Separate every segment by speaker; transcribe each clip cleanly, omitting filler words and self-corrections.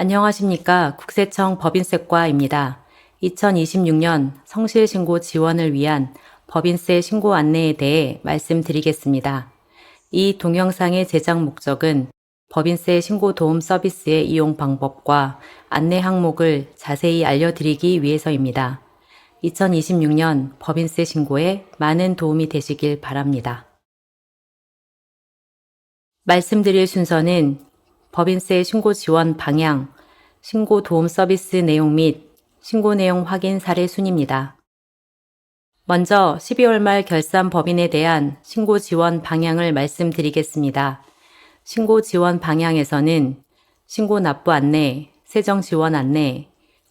Speaker 1: 안녕하십니까. 국세청 법인세과입니다. 2026년 성실신고 지원을 위한 법인세 신고 안내에 대해 말씀드리겠습니다. 이 동영상의 제작 목적은 법인세 신고 도움 서비스의 이용 방법과 안내 항목을 자세히 알려드리기 위해서입니다. 2026년 법인세 신고에 많은 도움이 되시길 바랍니다. 말씀드릴 순서는 법인세 신고 지원 방향, 신고 도움 서비스 내용 및 신고 내용 확인 사례 순입니다. 먼저 12월 말 결산 법인에 대한 신고 지원 방향을 말씀드리겠습니다. 신고 지원 방향에서는 신고 납부 안내, 세정 지원 안내,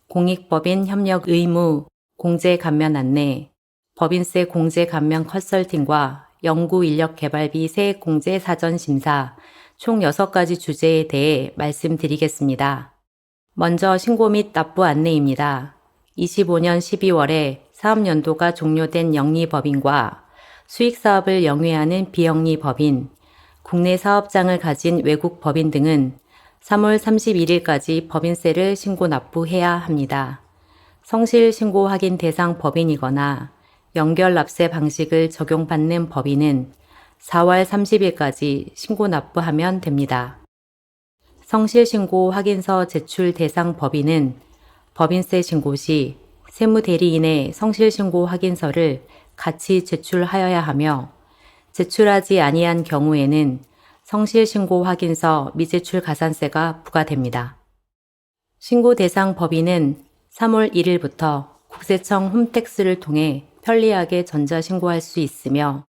Speaker 1: 공익법인 협력 의무, 공제 감면 안내, 법인세 공제 감면 컨설팅과 연구 인력 개발비 세액 공제 사전 심사, 총 6가지 주제에 대해 말씀드리겠습니다. 먼저 신고 및 납부 안내입니다. 25년 12월에 사업연도가 종료된 영리법인과 수익사업을 영위하는 비영리법인, 국내 사업장을 가진 외국 법인 등은 3월 31일까지 법인세를 신고 납부해야 합니다. 성실 신고 확인 대상 법인이거나 연결 납세 방식을 적용받는 법인은 4월 30일까지 신고 납부하면 됩니다. 성실신고 확인서 제출 대상 법인은 법인세 신고 시 세무대리인의 성실신고 확인서를 같이 제출하여야 하며 제출하지 아니한 경우에는 성실신고 확인서 미제출 가산세가 부과됩니다. 신고 대상 법인은 3월 1일부터 국세청 홈택스를 통해 편리하게 전자신고할 수 있으며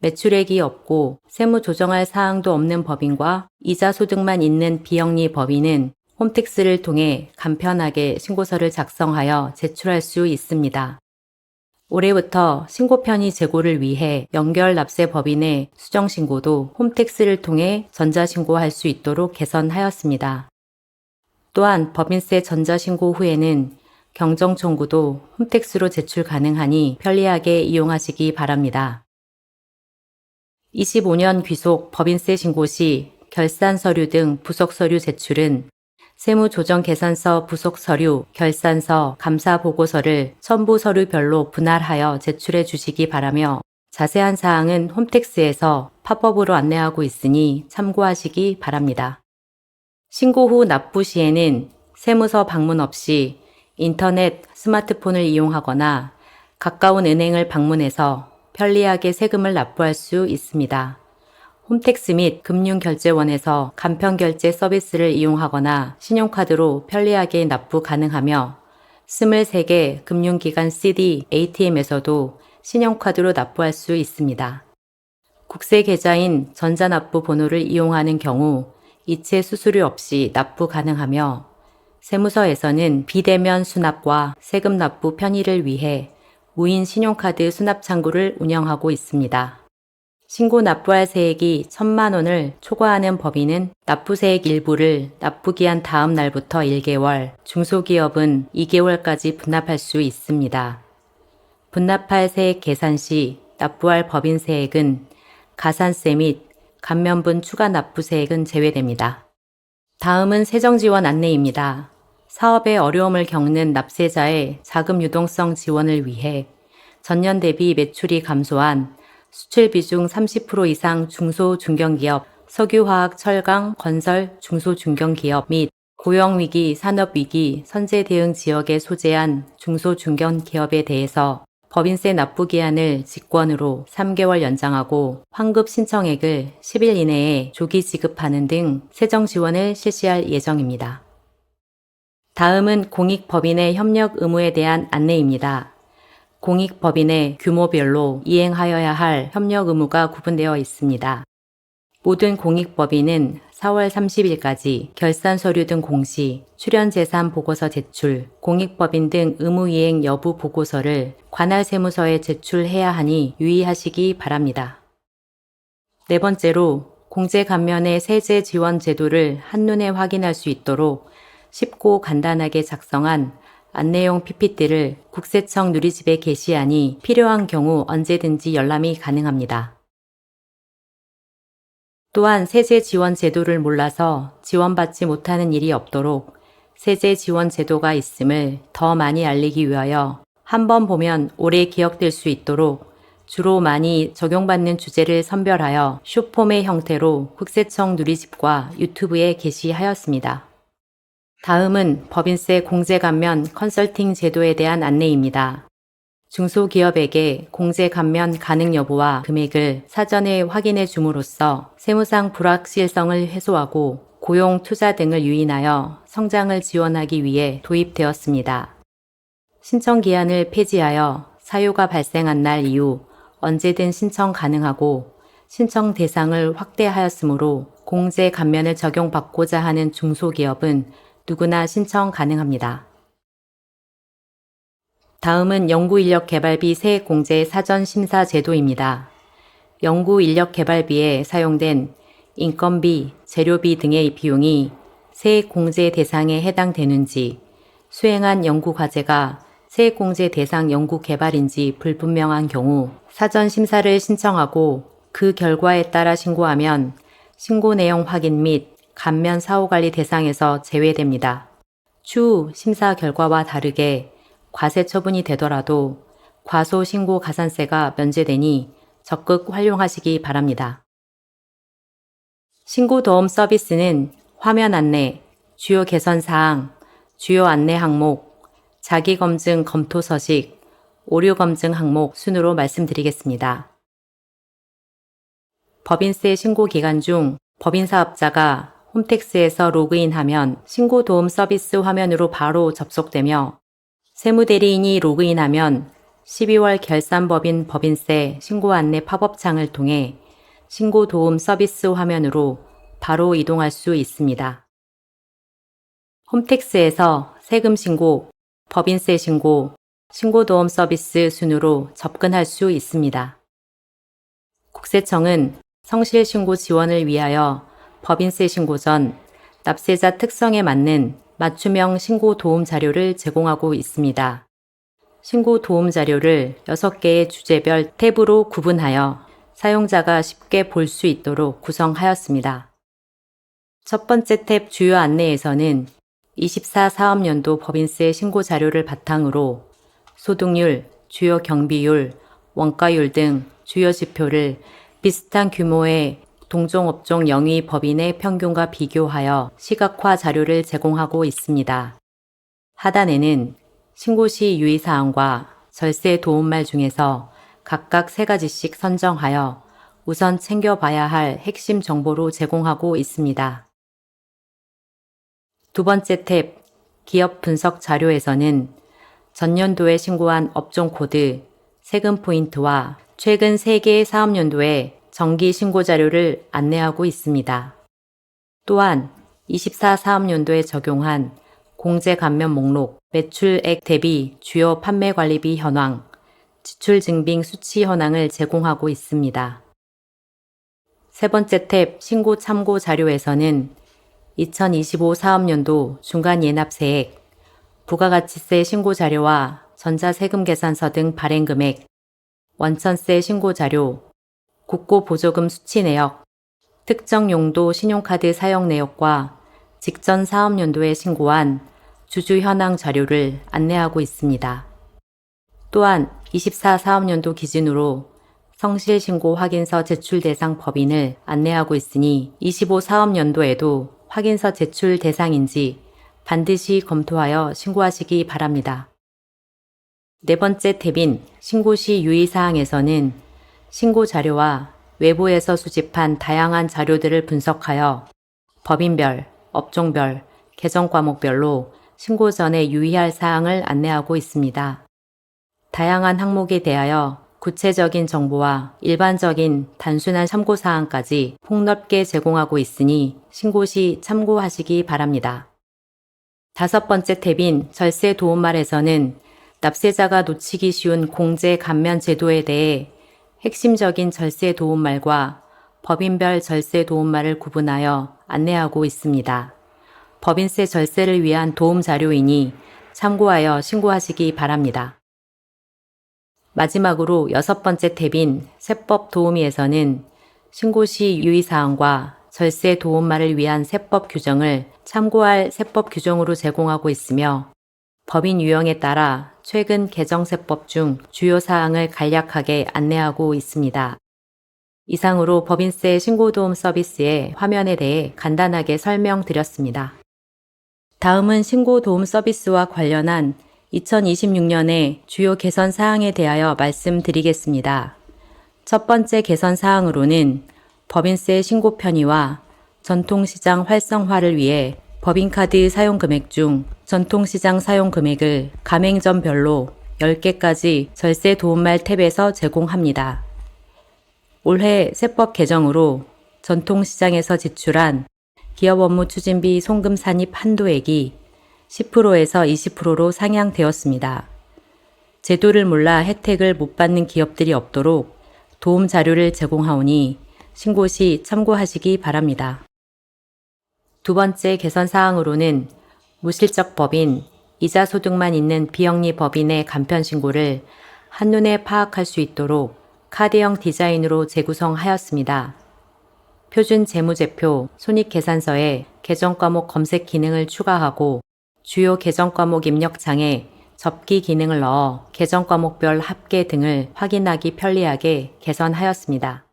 Speaker 1: 매출액이 없고 세무 조정할 사항도 없는 법인과 이자 소득만 있는 비영리 법인은 홈택스를 통해 간편하게 신고서를 작성하여 제출할 수 있습니다. 올해부터 신고 편의 제고를 위해 연결 납세 법인의 수정 신고도 홈택스를 통해 전자신고할 수 있도록 개선하였습니다. 또한 법인세 전자신고 후에는 경정 청구도 홈택스로 제출 가능하니 편리하게 이용하시기 바랍니다. 25년 귀속 법인세 신고 시 결산 서류 등 부속 서류 제출은 세무조정계산서 부속 서류, 결산서, 감사 보고서를 첨부 서류별로 분할하여 제출해 주시기 바라며 자세한 사항은 홈택스에서 팝업으로 안내하고 있으니 참고하시기 바랍니다. 신고 후 납부 시에는 세무서 방문 없이 인터넷, 스마트폰을 이용하거나 가까운 은행을 방문해서 편리하게 세금을 납부할 수 있습니다. 홈택스 및 금융결제원에서 간편결제 서비스를 이용하거나 신용카드로 편리하게 납부 가능하며 23개 금융기관 CD, ATM에서도 신용카드로 납부할 수 있습니다. 국세계좌인 전자납부 번호를 이용하는 경우 이체 수수료 없이 납부 가능하며 세무서에서는 비대면 수납과 세금 납부 편의를 위해 무인 신용카드 수납 창구를 운영하고 있습니다. 신고 납부할 세액이 1,000만 원을 초과하는 법인은 납부세액 일부를 납부기한 다음 날부터 1개월, 중소기업은 2개월까지 분납할 수 있습니다. 분납할 세액 계산 시 납부할 법인세액은 가산세 및 감면분 추가 납부세액은 제외됩니다. 다음은 세정지원 안내입니다. 사업에 어려움을 겪는 납세자의 자금 유동성 지원을 위해 전년 대비 매출이 감소한 수출 비중 30% 이상 중소중견기업, 석유화학, 철강, 건설, 중소중견기업 및 고용위기, 산업위기, 선제대응 지역에 소재한 중소중견기업에 대해서 법인세 납부기한을 직권으로 3개월 연장하고 환급 신청액을 10일 이내에 조기 지급하는 등 세정 지원을 실시할 예정입니다. 다음은 공익법인의 협력 의무에 대한 안내입니다. 공익법인의 규모별로 이행하여야 할 협력 의무가 구분되어 있습니다. 모든 공익법인은 4월 30일까지 결산 서류 등 공시, 출연재산 보고서 제출, 공익법인 등 의무이행 여부 보고서를 관할 세무서에 제출해야 하니 유의하시기 바랍니다. 네 번째로 공제감면의 세제 지원 제도를 한눈에 확인할 수 있도록 쉽고 간단하게 작성한 안내용 PPT를 국세청 누리집에 게시하니 필요한 경우 언제든지 열람이 가능합니다. 또한 세제 지원 제도를 몰라서 지원받지 못하는 일이 없도록 세제 지원 제도가 있음을 더 많이 알리기 위하여 한번 보면 오래 기억될 수 있도록 주로 많이 적용받는 주제를 선별하여 숏폼의 형태로 국세청 누리집과 유튜브에 게시하였습니다. 다음은 법인세 공제 감면 컨설팅 제도에 대한 안내입니다. 중소기업에게 공제 감면 가능 여부와 금액을 사전에 확인해 줌으로써 세무상 불확실성을 해소하고 고용, 투자 등을 유인하여 성장을 지원하기 위해 도입되었습니다. 신청 기한을 폐지하여 사유가 발생한 날 이후 언제든 신청 가능하고 신청 대상을 확대하였으므로 공제 감면을 적용받고자 하는 중소기업은 누구나 신청 가능합니다. 다음은 연구인력개발비 세액공제 사전심사 제도입니다. 연구인력개발비에 사용된 인건비, 재료비 등의 비용이 세액공제 대상에 해당되는지, 수행한 연구과제가 세액공제 대상 연구개발인지 불분명한 경우 사전심사를 신청하고 그 결과에 따라 신고하면 신고 내용 확인 및 감면 사후관리 대상에서 제외됩니다. 추후 심사 결과와 다르게 과세 처분이 되더라도 과소 신고 가산세가 면제되니 적극 활용하시기 바랍니다. 신고도움 서비스는 화면 안내, 주요 개선 사항, 주요 안내 항목, 자기검증 검토 서식, 오류 검증 항목 순으로 말씀드리겠습니다. 법인세 신고 기간 중 법인사업자가 홈택스에서 로그인하면 신고도움 서비스 화면으로 바로 접속되며 세무대리인이 로그인하면 12월 결산법인 법인세 신고 안내 팝업창을 통해 신고도움 서비스 화면으로 바로 이동할 수 있습니다. 홈택스에서 세금 신고, 법인세 신고, 신고도움 서비스 순으로 접근할 수 있습니다. 국세청은 성실 신고 지원을 위하여 법인세 신고 전 납세자 특성에 맞는 맞춤형 신고 도움 자료를 제공하고 있습니다. 신고 도움 자료를 6개의 주제별 탭으로 구분하여 사용자가 쉽게 볼 수 있도록 구성하였습니다. 첫 번째 탭 주요 안내에서는 24 사업연도 법인세 신고 자료를 바탕으로 소득률, 주요 경비율, 원가율 등 주요 지표를 비슷한 규모의 동종업종 영위 법인의 평균과 비교하여 시각화 자료를 제공하고 있습니다. 하단에는 신고 시 유의사항과 절세 도움말 중에서 각각 3가지씩 선정하여 우선 챙겨봐야 할 핵심 정보로 제공하고 있습니다. 두 번째 탭 기업 분석 자료에서는 전년도에 신고한 업종 코드, 세금 포인트와 최근 3개의 사업연도의 정기 신고 자료를 안내하고 있습니다. 또한 24 사업연도에 적용한 공제 감면 목록, 매출액 대비 주요 판매 관리비 현황, 지출 증빙 수치 현황을 제공하고 있습니다. 세 번째 탭 신고 참고 자료에서는 2025 사업연도 중간 예납세액, 부가가치세 신고 자료와 전자세금 계산서 등 발행 금액, 원천세 신고 자료, 국고 보조금 수치 내역, 특정 용도 신용카드 사용 내역과 직전 사업연도에 신고한 주주 현황 자료를 안내하고 있습니다. 또한 24 사업연도 기준으로 성실 신고 확인서 제출 대상 법인을 안내하고 있으니 25 사업연도에도 확인서 제출 대상인지 반드시 검토하여 신고하시기 바랍니다. 네 번째 탭인 신고 시 유의사항에서는 신고 자료와 외부에서 수집한 다양한 자료들을 분석하여 법인별, 업종별, 계정 과목별로 신고 전에 유의할 사항을 안내하고 있습니다. 다양한 항목에 대하여 구체적인 정보와 일반적인 단순한 참고사항까지 폭넓게 제공하고 있으니 신고 시 참고하시기 바랍니다. 다섯 번째 탭인 절세 도움말에서는 납세자가 놓치기 쉬운 공제 감면 제도에 대해 핵심적인 절세 도움말과 법인별 절세 도움말을 구분하여 안내하고 있습니다. 법인세 절세를 위한 도움 자료이니 참고하여 신고하시기 바랍니다. 마지막으로 여섯 번째 탭인 세법 도우미에서는 신고 시 유의사항과 절세 도움말을 위한 세법 규정을 참고할 세법 규정으로 제공하고 있으며 법인 유형에 따라 최근 개정세법 중 주요 사항을 간략하게 안내하고 있습니다. 이상으로 법인세 신고도움 서비스의 화면에 대해 간단하게 설명드렸습니다. 다음은 신고도움 서비스와 관련한 2026년의 주요 개선 사항에 대하여 말씀드리겠습니다. 첫 번째 개선 사항으로는 법인세 신고 편의와 전통시장 활성화를 위해 법인카드 사용금액 중 전통시장 사용금액을 가맹점별로 10개까지 절세 도움말 탭에서 제공합니다. 올해 세법 개정으로 전통시장에서 지출한 기업 업무 추진비 송금 산입 한도액이 10%에서 20%로 상향되었습니다. 제도를 몰라 혜택을 못 받는 기업들이 없도록 도움 자료를 제공하오니 신고 시 참고하시기 바랍니다. 두 번째 개선 사항으로는 무실적 법인, 이자 소득만 있는 비영리 법인의 간편 신고를 한눈에 파악할 수 있도록 카드형 디자인으로 재구성하였습니다. 표준 재무제표, 손익계산서에 계정 과목 검색 기능을 추가하고 주요 계정 과목 입력창에 접기 기능을 넣어 계정 과목별 합계 등을 확인하기 편리하게 개선하였습니다.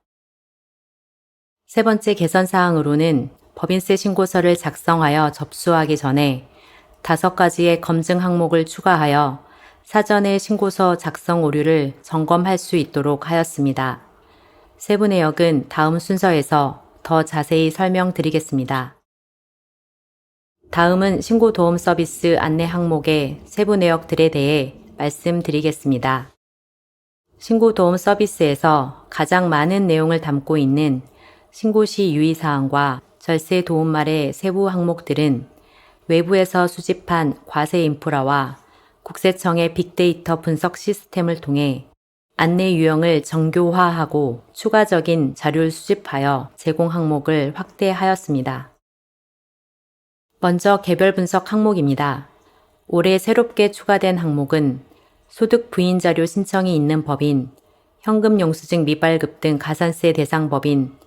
Speaker 1: 세 번째 개선 사항으로는 법인세 신고서를 작성하여 접수하기 전에 5가지의 검증 항목을 추가하여 사전에 신고서 작성 오류를 점검할 수 있도록 하였습니다. 세부 내역은 다음 순서에서 더 자세히 설명드리겠습니다. 다음은 신고도움 서비스 안내 항목의 세부 내역들에 대해 말씀드리겠습니다. 신고도움 서비스에서 가장 많은 내용을 담고 있는 신고 시 유의사항과 절세 도움말의 세부 항목들은 외부에서 수집한 과세 인프라와 국세청의 빅데이터 분석 시스템을 통해 안내 유형을 정교화하고 추가적인 자료를 수집하여 제공 항목을 확대하였습니다. 먼저 개별 분석 항목입니다. 올해 새롭게 추가된 항목은 소득 부인 자료 신청이 있는 법인, 현금 영수증 미발급 등 가산세 대상 법인,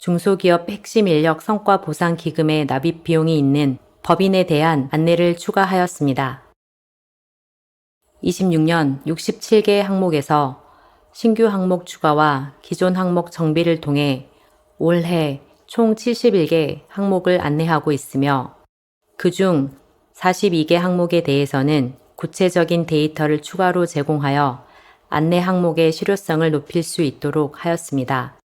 Speaker 1: 중소기업 핵심 인력 성과 보상 기금의 납입 비용이 있는 법인에 대한 안내를 추가하였습니다. 26년 67개 항목에서 신규 항목 추가와 기존 항목 정비를 통해 올해 총 71개 항목을 안내하고 있으며 그중 42개 항목에 대해서는 구체적인 데이터를 추가로 제공하여 안내 항목의 실효성을 높일 수 있도록 하였습니다.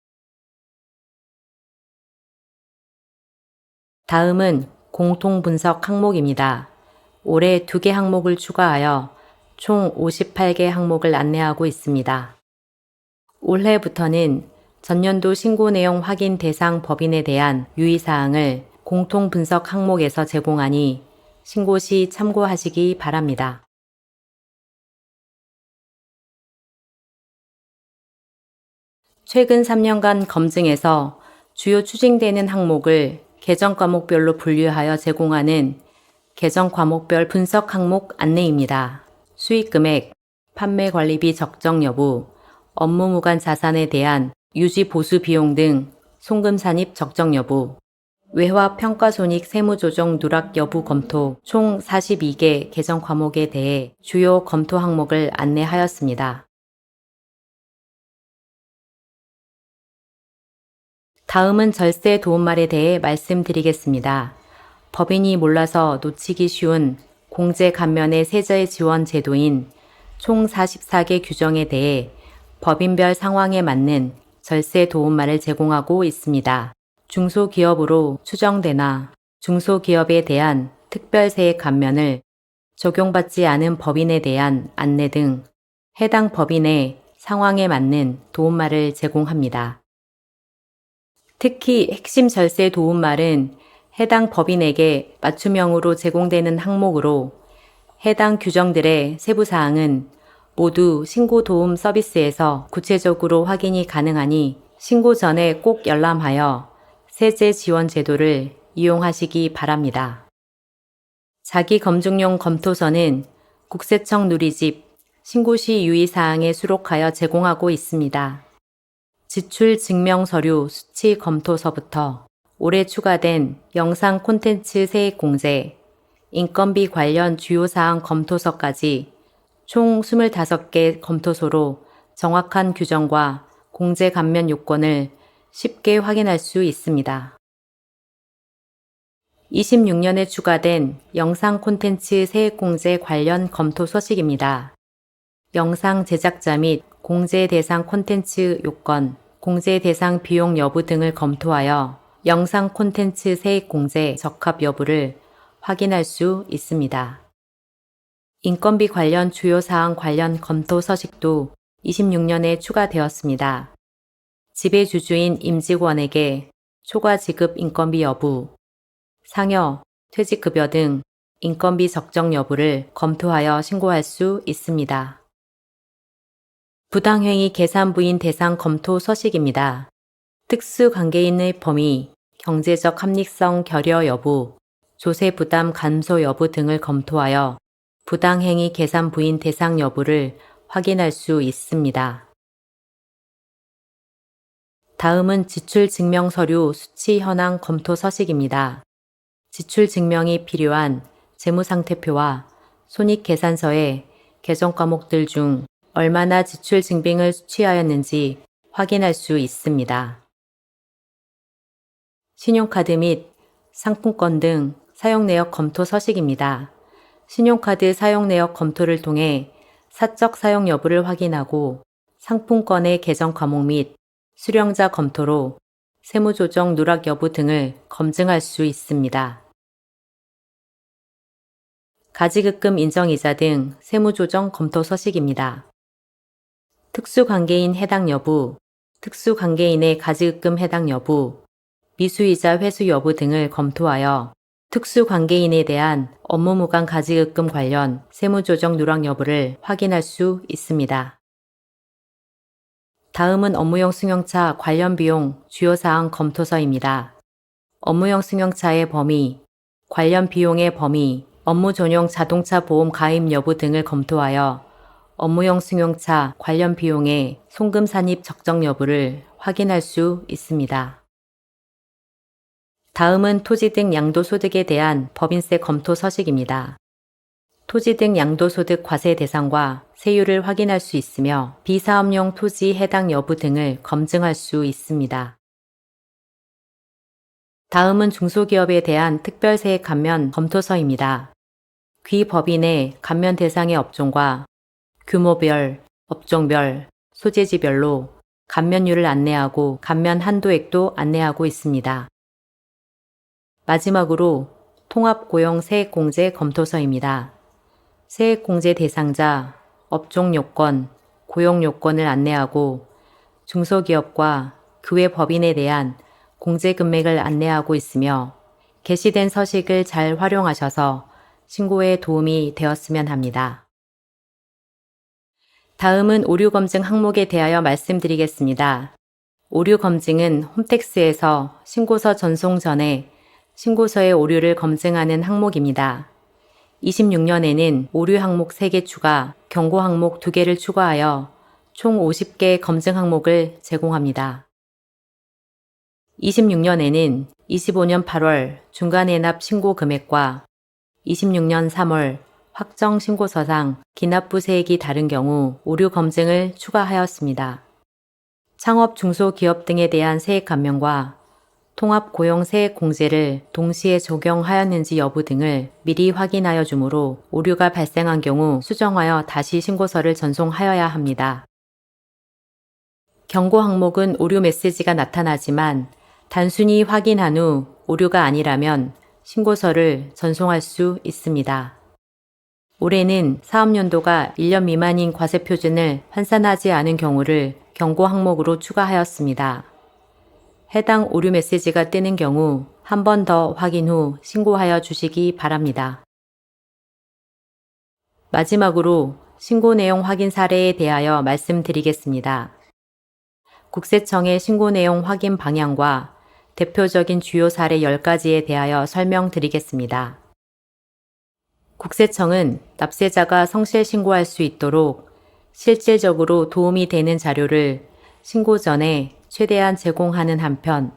Speaker 1: 다음은 공통분석 항목입니다. 올해 2개 항목을 추가하여 총 58개 항목을 안내하고 있습니다. 올해부터는 전년도 신고 내용 확인 대상 법인에 대한 유의사항을 공통분석 항목에서 제공하니 신고 시 참고하시기 바랍니다. 최근 3년간 검증에서 주요 추징되는 항목을 계정 과목별로 분류하여 제공하는 계정 과목별 분석 항목 안내입니다. 수익 금액, 판매 관리비 적정 여부, 업무 무관 자산에 대한 유지 보수 비용 등 송금 산입 적정 여부, 외화 평가 손익 세무 조정 누락 여부 검토 총 42개 계정 과목에 대해 주요 검토 항목을 안내하였습니다. 다음은 절세 도움말에 대해 말씀드리겠습니다. 법인이 몰라서 놓치기 쉬운 공제 감면의 세제 지원 제도인 총 44개 규정에 대해 법인별 상황에 맞는 절세 도움말을 제공하고 있습니다. 중소기업으로 추정되나 중소기업에 대한 특별세액 감면을 적용받지 않은 법인에 대한 안내 등 해당 법인의 상황에 맞는 도움말을 제공합니다. 특히 핵심 절세 도움말은 해당 법인에게 맞춤형으로 제공되는 항목으로 해당 규정들의 세부사항은 모두 신고도움 서비스에서 구체적으로 확인이 가능하니 신고 전에 꼭 열람하여 세제 지원 제도를 이용하시기 바랍니다. 자기 검증용 검토서는 국세청 누리집 신고 시 유의사항에 수록하여 제공하고 있습니다. 지출 증명 서류 수치 검토서부터 올해 추가된 영상 콘텐츠 세액 공제, 인건비 관련 주요 사항 검토서까지 총 25개 검토소로 정확한 규정과 공제 감면 요건을 쉽게 확인할 수 있습니다. 26년에 추가된 영상 콘텐츠 세액 공제 관련 검토 소식입니다. 영상 제작자 및 공제 대상 콘텐츠 요건, 공제 대상 비용 여부 등을 검토하여 영상 콘텐츠 세액 공제 적합 여부를 확인할 수 있습니다. 인건비 관련 주요 사항 관련 검토 서식도 26년에 추가되었습니다. 지배주주인 임직원에게 초과 지급 인건비 여부, 상여, 퇴직급여 등 인건비 적정 여부를 검토하여 신고할 수 있습니다. 부당행위 계산 부인 대상 검토 서식입니다. 특수관계인의 범위, 경제적 합리성 결여 여부, 조세 부담 감소 여부 등을 검토하여 부당행위 계산 부인 대상 여부를 확인할 수 있습니다. 다음은 지출증명서류 수치 현황 검토 서식입니다. 지출증명이 필요한 재무상태표와 손익계산서의 개정 과목들 중 얼마나 지출 증빙을 수취하였는지 확인할 수 있습니다. 신용카드 및 상품권 등 사용내역 검토 서식입니다. 신용카드 사용내역 검토를 통해 사적 사용 여부를 확인하고 상품권의 개정 과목 및 수령자 검토로 세무조정 누락 여부 등을 검증할 수 있습니다. 가지급금 인정이자 등 세무조정 검토 서식입니다. 특수관계인 해당 여부, 특수관계인의 가지급금 해당 여부, 미수이자 회수 여부 등을 검토하여 특수관계인에 대한 업무무관 가지급금 관련 세무조정 누락 여부를 확인할 수 있습니다. 다음은 업무용 승용차 관련 비용 주요사항 검토서입니다. 업무용 승용차의 범위, 관련 비용의 범위, 업무 전용 자동차 보험 가입 여부 등을 검토하여 업무용 승용차 관련 비용의 송금 산입 적정 여부를 확인할 수 있습니다. 다음은 토지 등 양도소득에 대한 법인세 검토 서식입니다. 토지 등 양도소득 과세 대상과 세율을 확인할 수 있으며 비사업용 토지 해당 여부 등을 검증할 수 있습니다. 다음은 중소기업에 대한 특별세액 감면 검토서입니다. 귀법인의 감면 대상의 업종과 규모별, 업종별, 소재지별로 감면율을 안내하고 감면 한도액도 안내하고 있습니다. 마지막으로 통합고용 세액공제 검토서입니다. 세액공제 대상자, 업종 요건, 고용 요건을 안내하고 중소기업과 그 외 법인에 대한 공제 금액을 안내하고 있으며 게시된 서식을 잘 활용하셔서 신고에 도움이 되었으면 합니다. 다음은 오류 검증 항목에 대하여 말씀드리겠습니다. 오류 검증은 홈택스에서 신고서 전송 전에 신고서의 오류를 검증하는 항목입니다. 26년에는 오류 항목 3개 추가, 경고 항목 2개를 추가하여 총 50개 검증 항목을 제공합니다. 26년에는 25년 8월 중간해납 신고 금액과 26년 3월 확정 신고서상 기납부 세액이 다른 경우 오류 검증을 추가하였습니다. 창업 중소기업 등에 대한 세액 감면과 통합고용 세액 공제를 동시에 적용하였는지 여부 등을 미리 확인하여 주므로 오류가 발생한 경우 수정하여 다시 신고서를 전송하여야 합니다. 경고 항목은 오류 메시지가 나타나지만 단순히 확인한 후 오류가 아니라면 신고서를 전송할 수 있습니다. 올해는 사업연도가 1년 미만인 과세표준을 환산하지 않은 경우를 경고 항목으로 추가하였습니다. 해당 오류 메시지가 뜨는 경우 한 번 더 확인 후 신고하여 주시기 바랍니다. 마지막으로 신고 내용 확인 사례에 대하여 말씀드리겠습니다. 국세청의 신고 내용 확인 방향과 대표적인 주요 사례 10가지에 대하여 설명드리겠습니다. 국세청은 납세자가 성실 신고할 수 있도록 실질적으로 도움이 되는 자료를 신고 전에 최대한 제공하는 한편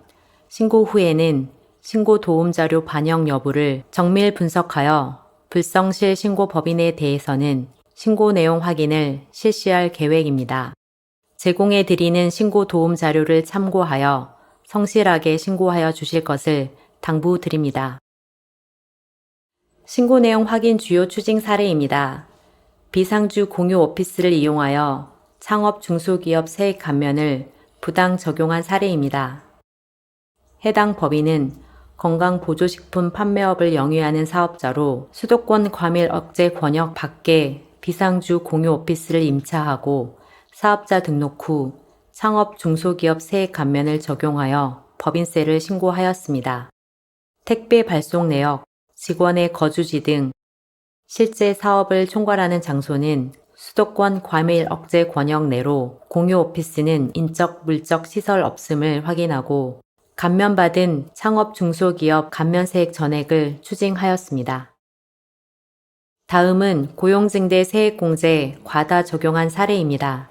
Speaker 1: 신고 후에는 신고 도움 자료 반영 여부를 정밀 분석하여 불성실 신고 법인에 대해서는 신고 내용 확인을 실시할 계획입니다. 제공해 드리는 신고 도움 자료를 참고하여 성실하게 신고하여 주실 것을 당부드립니다. 신고 내용 확인 주요 추징 사례입니다. 비상주 공유 오피스를 이용하여 창업 중소기업 세액 감면을 부당 적용한 사례입니다. 해당 법인은 건강보조식품 판매업을 영위하는 사업자로 수도권 과밀 억제 권역 밖에 비상주 공유 오피스를 임차하고 사업자 등록 후 창업 중소기업 세액 감면을 적용하여 법인세를 신고하였습니다. 택배 발송 내역, 직원의 거주지 등 실제 사업을 총괄하는 장소는 수도권 과밀 억제 권역 내로 공유 오피스는 인적 물적 시설 없음을 확인하고 감면받은 창업 중소기업 감면세액 전액을 추징하였습니다. 다음은 고용증대 세액공제 과다 적용한 사례입니다.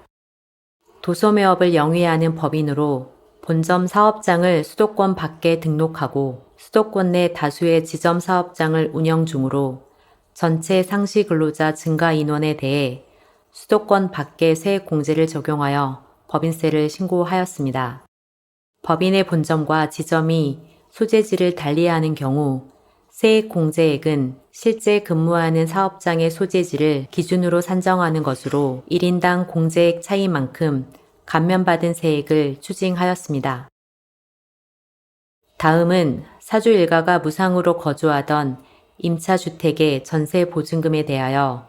Speaker 1: 도소매업을 영위하는 법인으로 본점 사업장을 수도권 밖에 등록하고 수도권 내 다수의 지점 사업장을 운영 중으로 전체 상시 근로자 증가 인원에 대해 수도권 밖에 세액공제를 적용하여 법인세를 신고하였습니다. 법인의 본점과 지점이 소재지를 달리하는 경우 세액공제액은 실제 근무하는 사업장의 소재지를 기준으로 산정하는 것으로 1인당 공제액 차이만큼 감면받은 세액을 추징하였습니다. 다음은 사주 일가가 무상으로 거주하던 임차주택의 전세 보증금에 대하여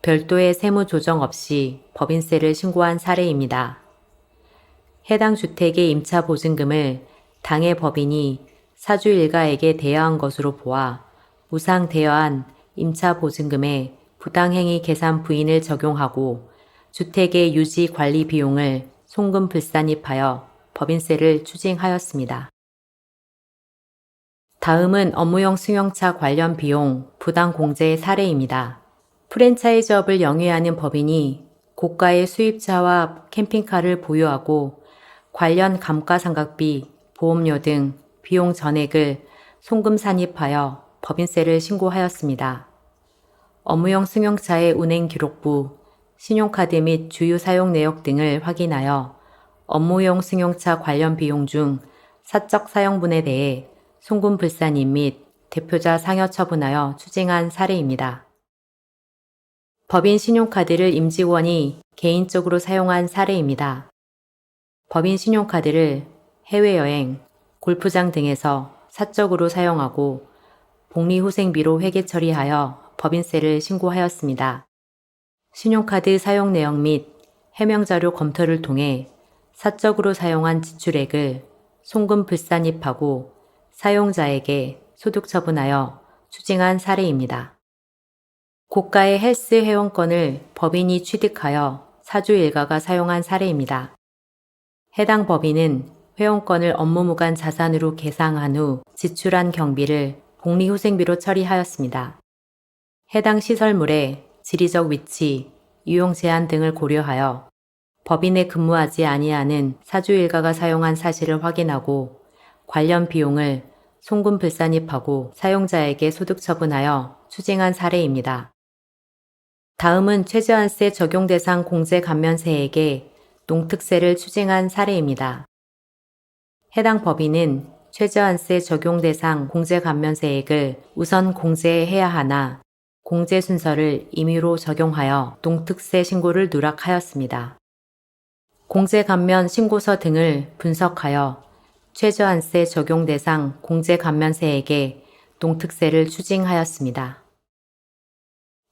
Speaker 1: 별도의 세무 조정 없이 법인세를 신고한 사례입니다. 해당 주택의 임차 보증금을 당해 법인이 사주 일가에게 대여한 것으로 보아 무상 대여한 임차 보증금에 부당행위 계산 부인을 적용하고 주택의 유지 관리 비용을 송금 불산입하여 법인세를 추징하였습니다. 다음은 업무용 승용차 관련 비용 부당 공제 사례입니다. 프랜차이즈업을 영위하는 법인이 고가의 수입차와 캠핑카를 보유하고 관련 감가상각비, 보험료 등 비용 전액을 송금 산입하여 법인세를 신고하였습니다. 업무용 승용차의 운행 기록부, 신용카드 및 주유 사용 내역 등을 확인하여 업무용 승용차 관련 비용 중 사적 사용분에 대해 송금 불산입 및 대표자 상여 처분하여 추징한 사례입니다. 법인 신용카드를 임직원이 개인적으로 사용한 사례입니다. 법인 신용카드를 해외여행, 골프장 등에서 사적으로 사용하고 복리후생비로 회계 처리하여 법인세를 신고하였습니다. 신용카드 사용 내역 및 해명자료 검토를 통해 사적으로 사용한 지출액을 송금 불산입하고 사용자에게 소득 처분하여 추징한 사례입니다. 고가의 헬스 회원권을 법인이 취득하여 사주 일가가 사용한 사례입니다. 해당 법인은 회원권을 업무무관 자산으로 계상한 후 지출한 경비를 복리후생비로 처리하였습니다. 해당 시설물의 지리적 위치, 유용 제한 등을 고려하여 법인에 근무하지 아니하는 사주 일가가 사용한 사실을 확인하고 관련 비용을 송금 불산입하고 사용자에게 소득 처분하여 추징한 사례입니다. 다음은 최저한세 적용 대상 공제 감면세액에 농특세를 추징한 사례입니다. 해당 법인은 최저한세 적용 대상 공제 감면세액을 우선 공제해야 하나 공제 순서를 임의로 적용하여 농특세 신고를 누락하였습니다. 공제 감면 신고서 등을 분석하여 최저한세 적용 대상 공제 감면세액에 농특세를 추징하였습니다.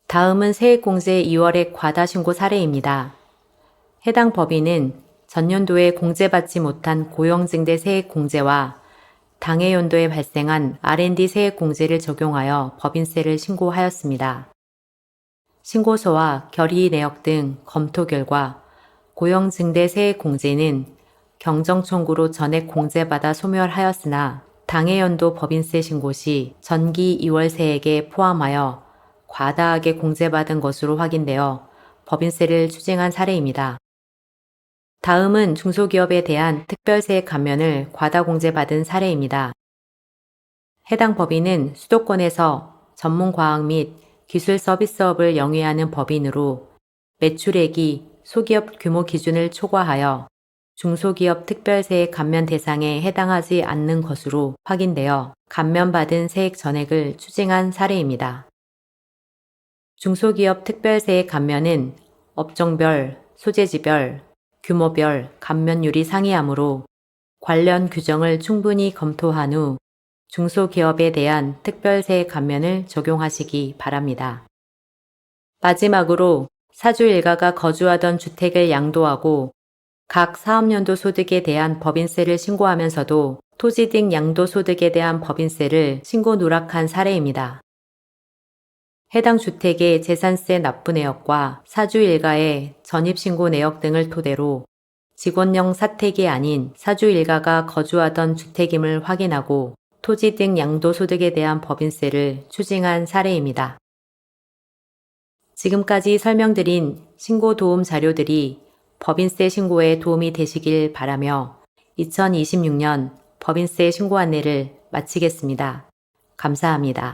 Speaker 1: 다음은 세액공제 2월액 과다신고 사례입니다. 해당 법인은 전년도에 공제받지 못한 고용증대 세액공제와 당해 연도에 발생한 R&D 세액공제를 적용하여 법인세를 신고하였습니다. 신고서와 결의 내역 등 검토 결과 고용증대 세액공제는 경정청구로 전액 공제받아 소멸하였으나 당해 연도 법인세 신고 시 전기 2월 세액에 포함하여 과다하게 공제받은 것으로 확인되어 법인세를 추징한 사례입니다. 다음은 중소기업에 대한 특별세액 감면을 과다 공제받은 사례입니다. 해당 법인은 수도권에서 전문 과학 및 기술 서비스업을 영위하는 법인으로 매출액이 소기업 규모 기준을 초과하여 중소기업 특별세액 감면 대상에 해당하지 않는 것으로 확인되어 감면받은 세액 전액을 추징한 사례입니다. 중소기업 특별세액 감면은 업종별, 소재지별, 규모별 감면율이 상이하므로 관련 규정을 충분히 검토한 후 중소기업에 대한 특별세액 감면을 적용하시기 바랍니다. 마지막으로 사주 일가가 거주하던 주택을 양도하고 각 사업연도 소득에 대한 법인세를 신고하면서도 토지 등 양도소득에 대한 법인세를 신고 누락한 사례입니다. 해당 주택의 재산세 납부 내역과 사주 일가의 전입신고 내역 등을 토대로 직원용 사택이 아닌 사주 일가가 거주하던 주택임을 확인하고 토지 등 양도소득에 대한 법인세를 추징한 사례입니다. 지금까지 설명드린 신고 도움 자료들이 법인세 신고에 도움이 되시길 바라며 2026년 법인세 신고 안내를 마치겠습니다. 감사합니다.